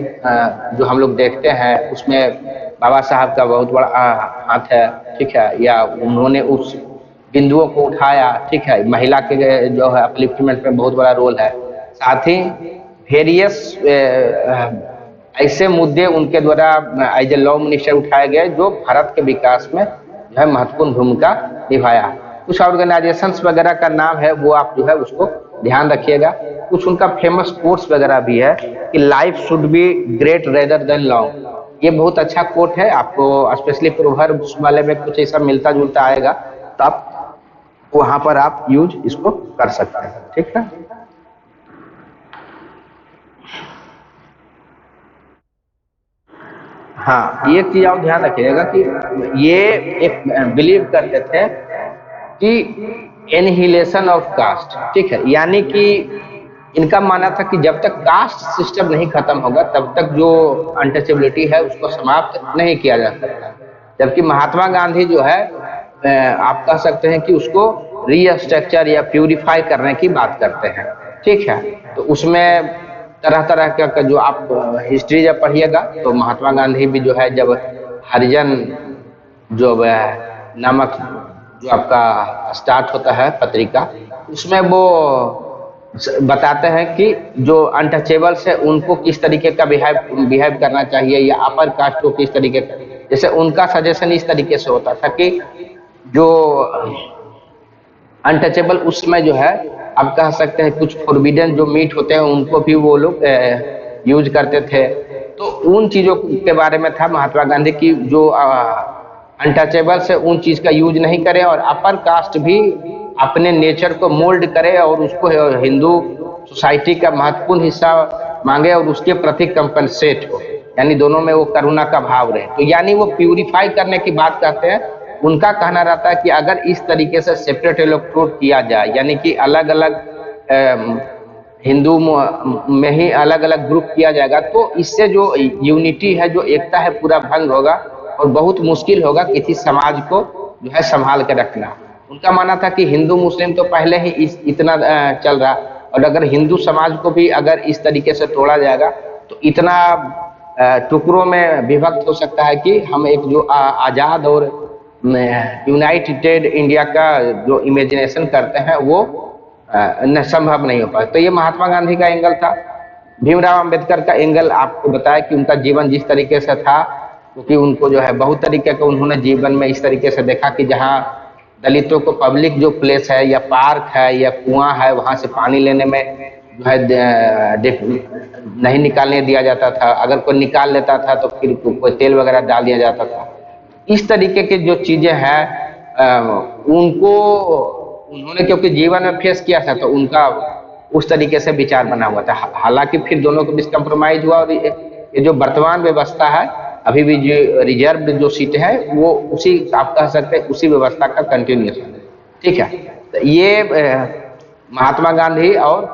जो हम लोग देखते हैं, उसमें बाबा साहब का बहुत बड़ा हाथ है। ठीक है, या उन्होंने उस बिंदुओं को उठाया। ठीक है, महिला के जो है अपलिफ्टमेंट में बहुत बड़ा रोल है। साथ ही वेरियस ऐसे मुद्दे उनके द्वारा एज ए लॉ मिनिस्टर उठाए गए जो भारत के विकास में जो है महत्वपूर्ण भूमिका निभाया। कुछ ऑर्गेनाइजेशंस वगैरह का नाम है, वो आप जो है उसको ध्यान रखिएगा। कुछ उनका फेमस कोट्स वगैरह भी है कि life should be great rather than long. ये बहुत अच्छा कोट है, आपको स्पेशली प्रोवर्ब्स वाले में कुछ ऐसा मिलता जुलता आएगा, तो आप वहां पर आप यूज इसको कर सकते हैं। ठीक है, हाँ, ये चीज आप ध्यान रखिएगा कि ये एक बिलीव करते थे कि एनहिलेशन ऑफ कास्ट। ठीक है, यानी कि इनका मानना था कि जब तक कास्ट सिस्टम नहीं खत्म होगा तब तक जो अनटचेबिलिटी है उसको समाप्त नहीं किया जा सकता। जबकि महात्मा गांधी जो है आप कह सकते हैं कि उसको रीस्ट्रक्चर या प्यूरिफाई करने की बात करते हैं। ठीक है, तो उसमें तरह तरह का जो आप हिस्ट्री जब पढ़िएगा तो महात्मा गांधी भी जो है जब हरिजन जो नामक जो आपका स्टार्ट होता है पत्रिका, उसमें वो बताते हैं कि जो अनटचेबल्स है उनको किस तरीके का बिहेव बिहेव करना चाहिए, या अपर कास्ट को किस तरीके का। जैसे उनका सजेशन इस तरीके से होता था कि जो अनटचेबल उस समय जो है आप कह सकते हैं कुछ फॉरबिडन जो मीट होते हैं उनको भी वो लोग यूज करते थे। तो उन चीजों के बारे में था महात्मा गांधी की जो अनटचेबल से उन चीज का यूज नहीं करे और अपर कास्ट भी अपने नेचर को मोल्ड करे और उसको हिंदू सोसाइटी का महत्वपूर्ण हिस्सा मांगे और उसके प्रति कंपनसेट हो, यानी दोनों में वो करुणा का भाव रहे। तो यानी वो प्यूरिफाई करने की बात करते हैं। उनका कहना रहता है कि अगर इस तरीके से सेपरेट इलेक्ट्रोड किया जाए, यानी कि अलग अलग हिंदू में ही अलग अलग ग्रुप किया जाएगा, तो इससे जो यूनिटी है, जो एकता है, पूरा भंग होगा और बहुत मुश्किल होगा किसी समाज को जो है संभाल के रखना। उनका मानना था कि हिंदू मुस्लिम तो पहले ही इतना चल रहा, और अगर हिंदू समाज को भी अगर इस तरीके से तोड़ा जाएगा तो इतना टुकड़ों में विभक्त हो सकता है कि हम एक जो आज़ाद और यूनाइटेड इंडिया का जो इमेजिनेशन करते हैं वो संभव नहीं हो पाए। तो ये महात्मा गांधी का एंगल था। भीमराव अंबेडकर का एंगल आपको बताया कि उनका जीवन जिस तरीके से था, क्योंकि उनको जो है बहुत तरीके का उन्होंने जीवन में इस तरीके से देखा कि जहाँ दलितों को पब्लिक जो प्लेस है या पार्क है या कुआं है वहां से पानी लेने में जो है नहीं निकालने दिया जाता था, अगर कोई निकाल लेता था तो फिर कोई तेल वगैरह डाल दिया जाता था। इस तरीके की जो चीजें हैं उनको उन्होंने क्योंकि जीवन में फेस किया था तो उनका उस तरीके से विचार बना हुआ था। हालांकि फिर दोनों के बीच कंप्रोमाइज हुआ और ये जो वर्तमान व्यवस्था है अभी भी जो रिजर्व जो सीट है वो उसी आप कह सकते हैं उसी व्यवस्था का कंटिन्यूएशन है। ठीक है, तो ये महात्मा गांधी और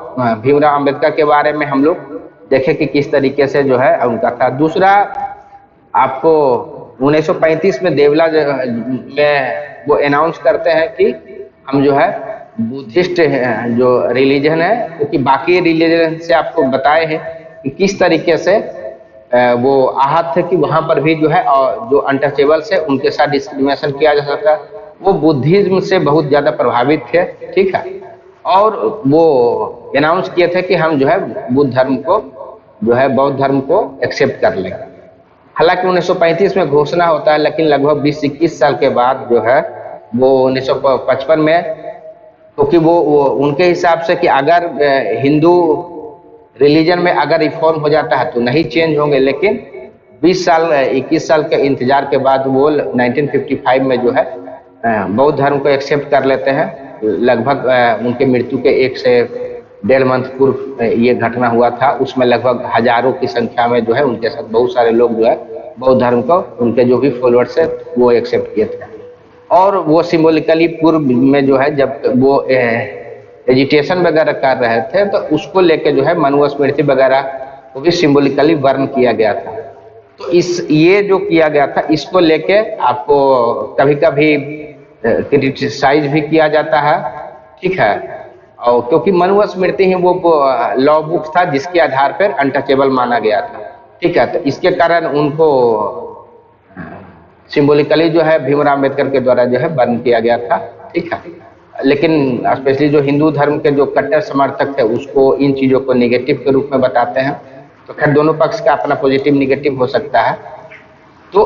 भीमराव अंबेडकर के बारे में हम लोग देखें कि किस तरीके से जो है उनका था। दूसरा आपको 1935 में देवला में वो अनाउंस करते हैं कि हम जो है बुद्धिस्ट जो रिलीजन है, क्योंकि बाकी रिलीजन से आपको बताए हैं कि किस तरीके से वो आहत थे कि वहां पर भी जो है जो अनटचेबल्स है उनके साथ डिस्क्रिमिनेशन किया जा सकता है। वो बुद्धिज्म से बहुत ज्यादा प्रभावित थे। ठीक है, और वो अनाउंस किए थे कि हम जो है बुद्ध धर्म को जो है बौद्ध धर्म को एक्सेप्ट कर लेंगे। हालांकि 1935 में घोषणा होता है, लेकिन लगभग 20-21 साल के बाद जो है वो 1955 में, क्योंकि वो उनके हिसाब से कि अगर हिंदू रिलीजन में अगर रिफॉर्म हो जाता है तो नहीं चेंज होंगे, लेकिन 20 साल 21 साल के इंतजार के बाद वो 1955 में जो है बौद्ध धर्म को एक्सेप्ट कर लेते हैं। लगभग उनके मृत्यु के 1 से 1.5 मंथ पूर्व ये घटना हुआ था। उसमें लगभग हजारों की संख्या में जो है उनके साथ बहुत सारे लोग जो है बौद्ध धर्म को उनके जो भी फॉलोअर्स है वो एक्सेप्ट किए थे। और वो सिंबॉलिकली पूर्व में जो है जब वो एजिटेशन वगैरह कर रहे थे तो उसको लेके जो है मनुस्मृति वगैरह को भी सिंबॉलिकली वर्न किया गया था। तो ये जो किया गया था इसको लेके आपको कभी कभी क्रिटिसाइज भी किया जाता है। ठीक है, और क्योंकि मनुस्मृति ही वो लॉ बुक था जिसके आधार पर अनटचेबल माना गया था। ठीक है, तो इसके कारण उनको सिंबॉलिकली जो है भीमराव अम्बेडकर के द्वारा जो है बर्न किया गया था। ठीक है, लेकिन स्पेशली जो हिंदू धर्म के जो कट्टर समर्थक थे उसको इन चीज़ों को नेगेटिव के रूप में बताते हैं। तो खैर दोनों पक्ष का अपना पॉजिटिव निगेटिव हो सकता है। तो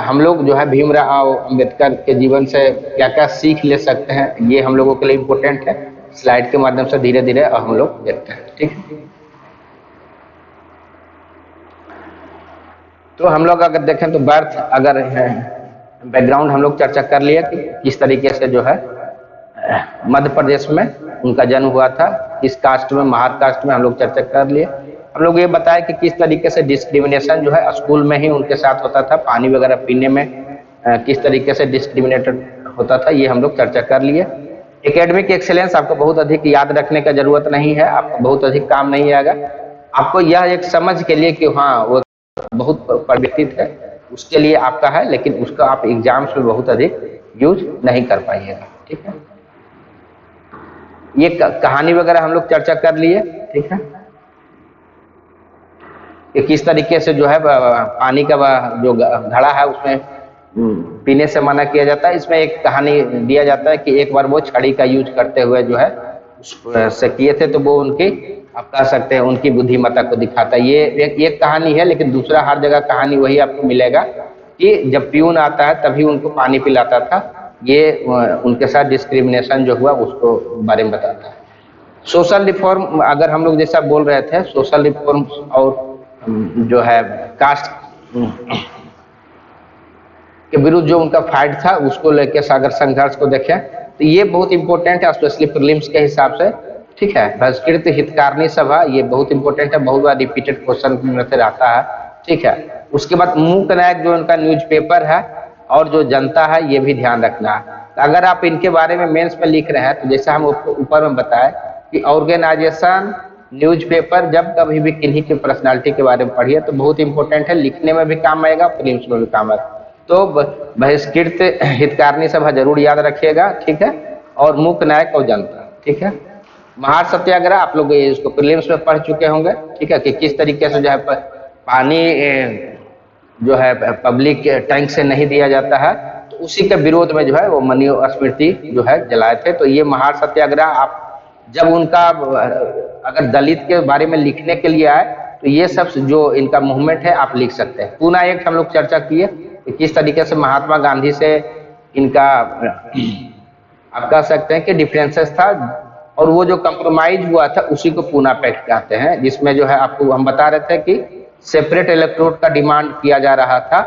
हम लोग जो है भीमराव अम्बेडकर के जीवन से क्या क्या सीख ले सकते हैं ये हम लोगों के लिए इम्पोर्टेंट है। स्लाइड के माध्यम से धीरे धीरे हम लोग देखते हैं। ठीक है, तो हम लोग अगर देखें तो बर्थ अगर बैकग्राउंड हम लोग चर्चा कर लिया कि किस तरीके से जो है मध्य प्रदेश में उनका जन्म हुआ था, किस कास्ट में, महार कास्ट में, हम लोग चर्चा कर लिए। हम लोग ये बताया कि किस तरीके से डिस्क्रिमिनेशन जो है स्कूल में ही उनके साथ होता था, पानी वगैरह पीने में किस तरीके से डिस्क्रिमिनेटेड होता था ये हम लोग चर्चा कर लिए। एकेडमिक एक्सेलेंस आपको बहुत अधिक याद रखने का जरूरत नहीं है, आपको बहुत अधिक काम नहीं आएगा। आपको यह एक समझ के लिए कि हाँ वो बहुत परिवर्तित है उसके लिए आपका है, लेकिन उसका आप एग्जाम्स में बहुत अधिक यूज नहीं कर पाइएगा। ठीक है, ये कहानी वगैरह हम लोग चर्चा कर लिए। ठीक है, कि किस तरीके से जो है पानी का जो घड़ा है उसमें पीने से मना किया जाता है। इसमें एक कहानी दिया जाता है कि एक बार वो छड़ी का यूज करते हुए जो है उस से किए थे, तो वो उनकी, आप कह सकते हैं, उनकी बुद्धिमत्ता को दिखाता है। ये एक कहानी है, लेकिन दूसरा हर जगह कहानी वही आपको मिलेगा कि जब प्यून आता है तभी उनको पानी पिलाता था। ये उनके साथ डिस्क्रिमिनेशन जो हुआ उसको बारे में बताता है। सोशल रिफॉर्म, अगर हम लोग जैसा बोल रहे थे, सोशल रिफॉर्म और जो है कास्ट के विरुद्ध जो उनका फाइट था उसको लेकर अगर संघर्ष को देखें तो ये बहुत इंपॉर्टेंट है, स्पेशली प्रीलिम्स के हिसाब से। ठीक है, बहिष्कृत हितकारिणी सभा, ये बहुत इंपॉर्टेंट है, बहुत बार रिपीटेड क्वेश्चन में से आता है। ठीक है, उसके बाद मूक नायक जो उनका न्यूज़पेपर है और जो जनता है, ये भी ध्यान रखना है। तो अगर आप इनके बारे में मेंस में लिख रहे हैं तो जैसा हम ऊपर में बताए कि ऑर्गेनाइजेशन, न्यूज़पेपर, जब कभी भी किन्हीं की पर्सनालिटी के बारे में पढ़िए तो बहुत इंपॉर्टेंट है, लिखने में भी काम आएगा, प्रीलिम्स में भी काम आएगा। तो बहिष्कृत हितकारिणी सभा जरूर याद रखिएगा। ठीक है, और मूक नायक और जनता। ठीक है, महार सत्याग्रह आप लोग इसको प्रीलिम्स में पढ़ चुके होंगे। ठीक है, कि किस तरीके से जो है पानी जो है पब्लिक टैंक से नहीं दिया जाता है, तो उसी के विरोध में जो है वो मनुस्मृति जो है जलाए थे। तो ये महार सत्याग्रह, आप जब उनका अगर दलित के बारे में लिखने के लिए आए तो ये सब जो इनका मूवमेंट है आप लिख सकते हैं। पूना एक्ट हम लोग चर्चा किए कि किस तरीके से महात्मा गांधी से इनका आप कह सकते हैं कि डिफरेंसेस था, और वो जो कंप्रोमाइज हुआ था उसी को पूना पैक्ट कहते हैं, जिसमें जो है आपको हम बता रहे थे कि सेपरेट इलेक्ट्रोड का डिमांड किया जा रहा था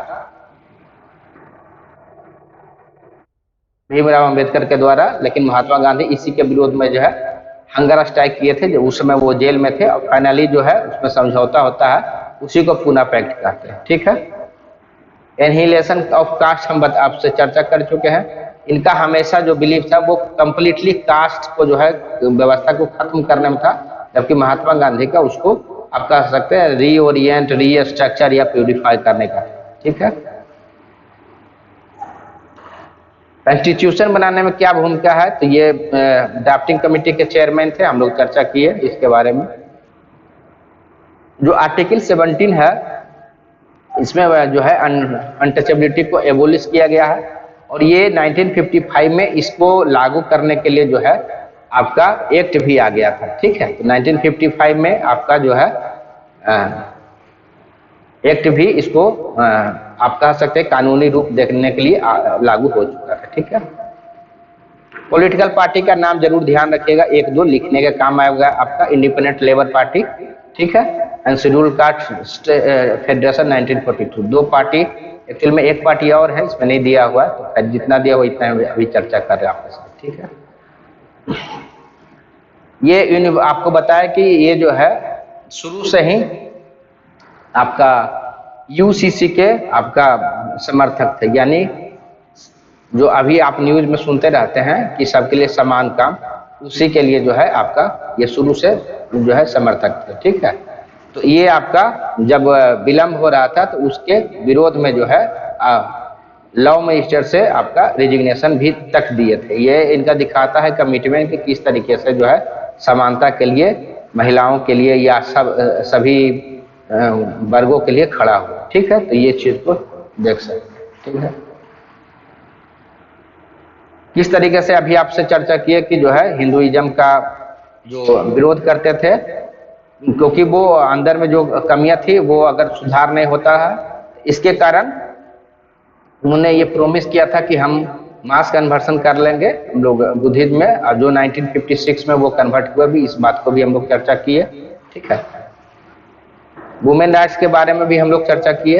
भीमराव अंबेडकर के द्वारा, लेकिन महात्मा गांधी इसी के विरोध में जो है हंगर स्ट्राइक किए थे, जो उस समय वो जेल में थे, और फाइनली जो है उसमें समझौता होता है, उसी को पूना पैक्ट कहते हैं। ठीक है, एनहिलेशन ऑफ कास्ट हम आपसे चर्चा कर चुके हैं। इनका हमेशा जो बिलीफ था वो कंप्लीटली कास्ट को जो है व्यवस्था को खत्म करने में था, जबकि महात्मा गांधी का उसको आप कह सकते हैं रीओरिएंट, रीस्ट्रक्चर या प्यूरिफाई करने का। ठीक है, कॉन्स्टिट्यूशन बनाने में क्या भूमिका है, तो ये ड्राफ्टिंग कमेटी के चेयरमैन थे, हम लोग चर्चा किए इसके बारे में। जो आर्टिकल 17 है इसमें जो है अनटचेबिलिटी को एबोलिश किया गया है, और ये 1955 में इसको लागू करने के लिए जो है आपका एक्ट भी आ गया था। ठीक है, तो 1955 में आपका जो है एक्ट भी इसको आप कह सकते हैं कानूनी रूप देने के लिए लागू हो चुका है। ठीक है, पॉलिटिकल पार्टी का नाम जरूर ध्यान रखिएगा, एक दो लिखने के काम आएगा आपका, इंडिपेंडेंट लेबर पार्टी। ठीक है, एंड शेड्यूल कास्ट फेडरेशन 1942, दो पार्टी, एक्चुअल में एक पार्टी और है इसमें नहीं दिया हुआ, तो जितना दिया हुआ इतना अभी चर्चा कर रहे हैं आपके साथ। ठीक है, ये आपको बताया कि ये जो है शुरू से ही आपका यूसीसी के आपका समर्थक थे, यानी जो अभी आप न्यूज में सुनते रहते हैं कि सबके लिए समान काम, उसी के लिए जो है आपका ये शुरू से जो है समर्थक थे। ठीक है, तो ये आपका जब विलंब हो रहा था तो उसके विरोध में जो है लॉ मिनिस्टर से आपका रिजिग्नेशन भी तक दिए थे। ये इनका दिखाता है कमिटमेंट कि किस तरीके से जो है समानता के लिए, महिलाओं के लिए या सभी वर्गों के लिए खड़ा हो। ठीक है, तो ये चीज को देख सकते हैं। ठीक है, किस तरीके से अभी आपसे चर्चा किए कि जो है हिंदुइज्म का जो विरोध करते थे, क्योंकि वो अंदर में जो कमियां थी वो अगर सुधार नहीं होता है, इसके कारण उन्होंने ये प्रोमिस किया था कि हम मास कन्वर्सन कर लेंगे हम लोग बुद्धिज्म में, और जो 1956 में वो कन्वर्ट हुआ भी, इस बात को भी हम लोग चर्चा किए। ठीक है, वुमेन राइट्स के बारे में भी हम लोग चर्चा किए।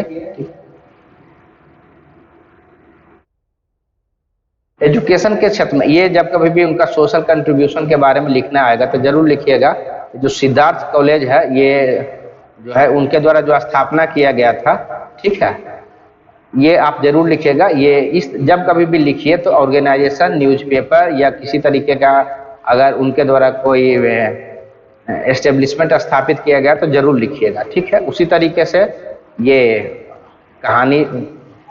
एजुकेशन के क्षेत्र में ये जब कभी भी उनका सोशल कंट्रीब्यूशन के बारे में लिखना आएगा तो जरूर लिखिएगा, जो सिद्धार्थ कॉलेज है ये जो है उनके द्वारा जो स्थापना किया गया था। ठीक है, ये आप जरूर लिखिएगा। ये इस जब कभी भी लिखिए तो ऑर्गेनाइजेशन, न्यूज़पेपर या किसी तरीके का अगर उनके द्वारा कोई एस्टेब्लिशमेंट स्थापित किया गया तो जरूर लिखिएगा। ठीक है, उसी तरीके से ये कहानी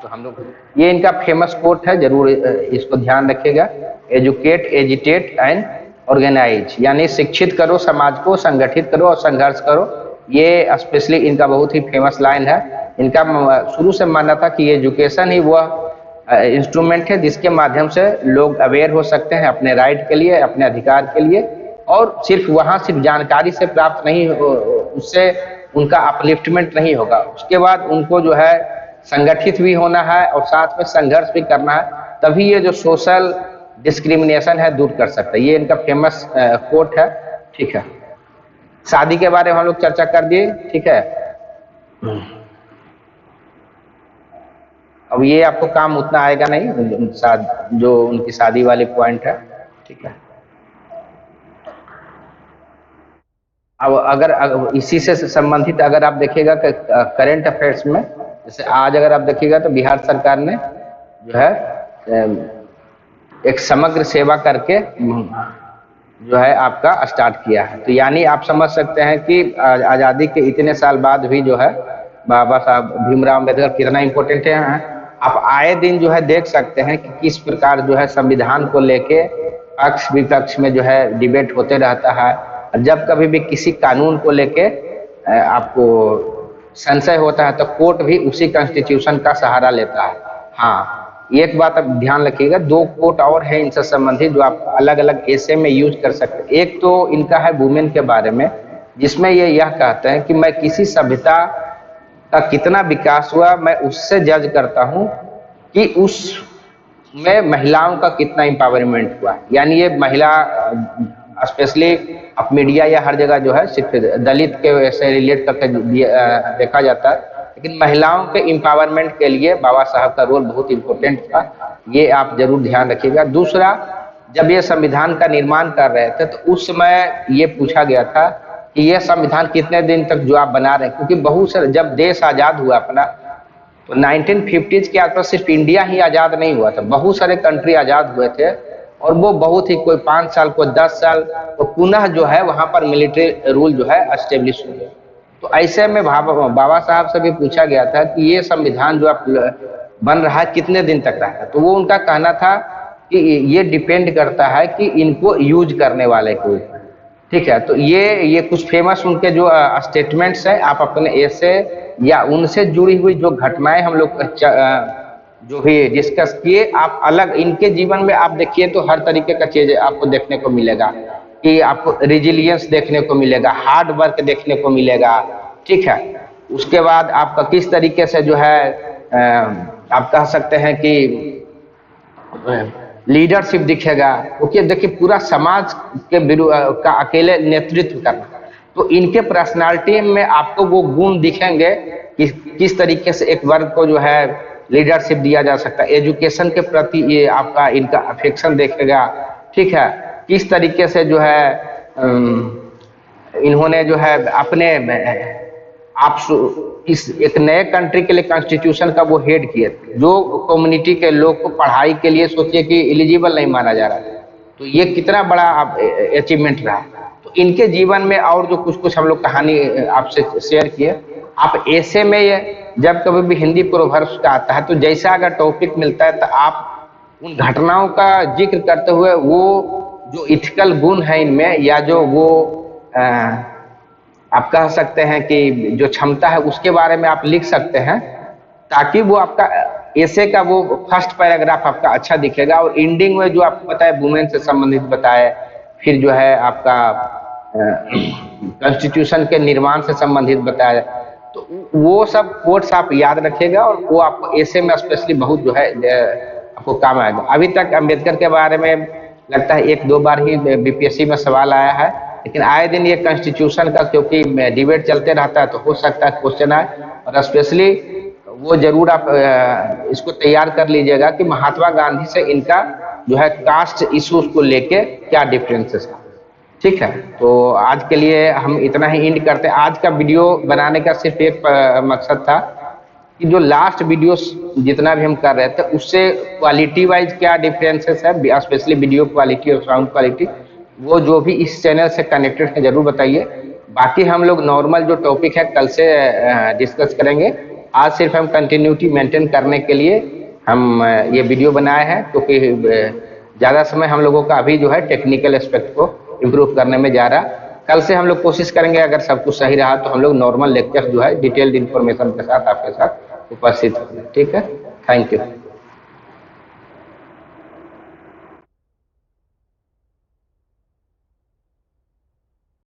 तो हम लोग ये इनका फेमस कोट है, जरूर इसको ध्यान रखिएगा। एजुकेट, एजिटेट एंड ऑर्गेनाइज, यानी शिक्षित करो समाज को, संगठित करो और संघर्ष करो। ये स्पेशली इनका बहुत ही फेमस लाइन है। इनका शुरू से मानना था कि एजुकेशन ही वह इंस्ट्रूमेंट है जिसके माध्यम से लोग अवेयर हो सकते हैं अपने राइट के लिए, अपने अधिकार के लिए। और सिर्फ जानकारी से प्राप्त नहीं, उससे उनका अपलिफ्टमेंट नहीं होगा, उसके बाद उनको जो है संगठित भी होना है और साथ में संघर्ष भी करना है, तभी ये जो सोशल डिस्क्रिमिनेशन है दूर कर सकता है। ये इनका फेमस कोट है। ठीक है, शादी के बारे में हम लोग चर्चा कर दिए। ठीक है, अब ये आपको काम उतना आएगा नहीं, जो उनकी शादी वाली पॉइंट है। ठीक है, अब अगर इसी से संबंधित अगर आप देखिएगा कि करंट अफेयर्स में, जैसे आज अगर आप देखिएगा तो बिहार सरकार ने जो है एक समग्र सेवा करके जो है आपका स्टार्ट किया है। तो यानी आप समझ सकते हैं कि आज़ादी के इतने साल बाद भी जो है बाबा साहब भीमराव अम्बेडकर कितना इम्पोर्टेंट है। आप आए दिन जो है देख सकते हैं कि किस प्रकार जो है संविधान को लेके पक्ष विपक्ष में जो है डिबेट होते रहता है। जब कभी भी किसी कानून को लेके आपको संशय होता है तो कोर्ट भी उसी कॉन्स्टिट्यूशन का सहारा लेता है। हाँ, एक बात अब ध्यान रखिएगा, दो कोट और है इनसे संबंधित जो आप अलग अलग ऐसे में यूज कर सकते हैं। एक तो इनका है वुमेन के बारे में, जिसमें ये यह कहते हैं कि मैं किसी सभ्यता का कितना विकास हुआ मैं उससे जज करता हूँ कि उस में महिलाओं का कितना एम्पावरमेंट हुआ। यानी ये महिला स्पेशली अब मीडिया या हर जगह जो है सिर्फ दलित के से रिलेट करके देखा जाता है, लेकिन महिलाओं के एम्पावरमेंट के लिए बाबा साहब का रोल बहुत इम्पोर्टेंट था। ये आप जरूर ध्यान रखिएगा। दूसरा, जब ये संविधान का निर्माण कर रहे थे तो उस समय ये पूछा गया था कि ये संविधान कितने दिन तक जो आप बना रहे हैं, क्योंकि बहुत सारे जब देश आज़ाद हुआ अपना तो 1950s के आसपास सिर्फ इंडिया ही आज़ाद नहीं हुआ था, बहुत सारे कंट्री आज़ाद हुए थे और वो बहुत ही कोई 5 साल कोई 10 साल तो पुनः जो है वहाँ पर मिलिट्री रूल जो है एस्टेब्लिश हो गया। तो ऐसे में बाबा साहब से भी पूछा गया था कि ये संविधान जो आप बन रहा है कितने दिन तक रहा है, तो वो उनका कहना था कि ये डिपेंड करता है कि इनको यूज करने वाले को। ठीक है, तो ये कुछ फेमस उनके जो स्टेटमेंट्स हैं, आप अपने ऐसे या उनसे जुड़ी हुई जो घटनाएं हम लोग जो भी डिस्कस किए, आप अलग इनके जीवन में आप देखिए तो हर तरीके का चीज आपको देखने को मिलेगा कि आपको रिजिलियंस देखने को मिलेगा, हार्ड वर्क देखने को मिलेगा। ठीक है, उसके बाद आपका किस तरीके से जो है आप कह सकते हैं कि लीडरशिप दिखेगा, क्योंकि देखिए पूरा समाज के का अकेले नेतृत्व करना, तो इनके पर्सनालिटी में आपको वो गुण दिखेंगे कि किस तरीके से एक वर्ग को जो है लीडरशिप दिया जा सकता है, एजुकेशन के प्रति ये आपका इनका अफेक्शन देखेगा। ठीक है, किस तरीके से जो है इन्होंने जो है अपने आप इस एक नए कंट्री के लिए कॉन्स्टिट्यूशन का वो हेड किए थे, जो कम्युनिटी के लोग को पढ़ाई के लिए सोचिए कि एलिजिबल नहीं माना जा रहा था, तो ये कितना बड़ा अचीवमेंट रहा। तो इनके जीवन में और जो कुछ कुछ हम लोग कहानी आपसे शेयर किए, आप ऐसे में ये जब कभी भी हिंदी प्रोवर्ब्स का आता है तो जैसा अगर टॉपिक मिलता है तो आप उन घटनाओं का जिक्र करते हुए वो जो इथिकल गुण है इनमें या जो वो आप कह सकते हैं कि जो क्षमता है उसके बारे में आप लिख सकते हैं, ताकि वो आपका ऐसे का वो फर्स्ट पैराग्राफ आपका अच्छा दिखेगा और एंडिंग में जो आपको बताया वुमेन से संबंधित बताए, फिर जो है आपका कॉन्स्टिट्यूशन के निर्माण से संबंधित बताया, तो वो सब कोट्स आप याद रखिएगा और वो आपको ऐसे में स्पेशली बहुत जो है आपको काम आएगा। अभी तक अम्बेडकर के बारे में लगता है 1-2 बार ही बीपीएससी में सवाल आया है, लेकिन आए दिन ये कॉन्स्टिट्यूशन का क्योंकि डिबेट चलते रहता है तो हो सकता है क्वेश्चन आए, और स्पेशली वो जरूर आप इसको तैयार कर लीजिएगा कि महात्मा गांधी से इनका जो है कास्ट इश्यूज को लेके क्या डिफरेंसेस है। ठीक है, तो आज के लिए हम इतना ही एंड करते हैं। आज का वीडियो बनाने का सिर्फ एक मकसद था कि जो लास्ट वीडियो जितना भी हम कर रहे थे उससे क्वालिटी वाइज क्या डिफरेंसेस है, स्पेशली वीडियो क्वालिटी और साउंड क्वालिटी, वो जो भी इस चैनल से कनेक्टेड है जरूर बताइए। बाकी हम लोग नॉर्मल जो टॉपिक है कल से डिस्कस करेंगे। आज सिर्फ हम कंटिन्यूटी मेंटेन करने के लिए हम ये वीडियो बनाए हैं, क्योंकि ज़्यादा समय हम लोगों का अभी जो है टेक्निकल एस्पेक्ट को इम्प्रूव करने में जा रहा। कल से हम लोग कोशिश करेंगे, अगर सब कुछ सही रहा तो हम लोग नॉर्मल लेक्चर जो है डिटेल्ड इन्फॉर्मेशन के साथ आपके साथ उपस्थित होंगे। ठीक है, थैंक यू।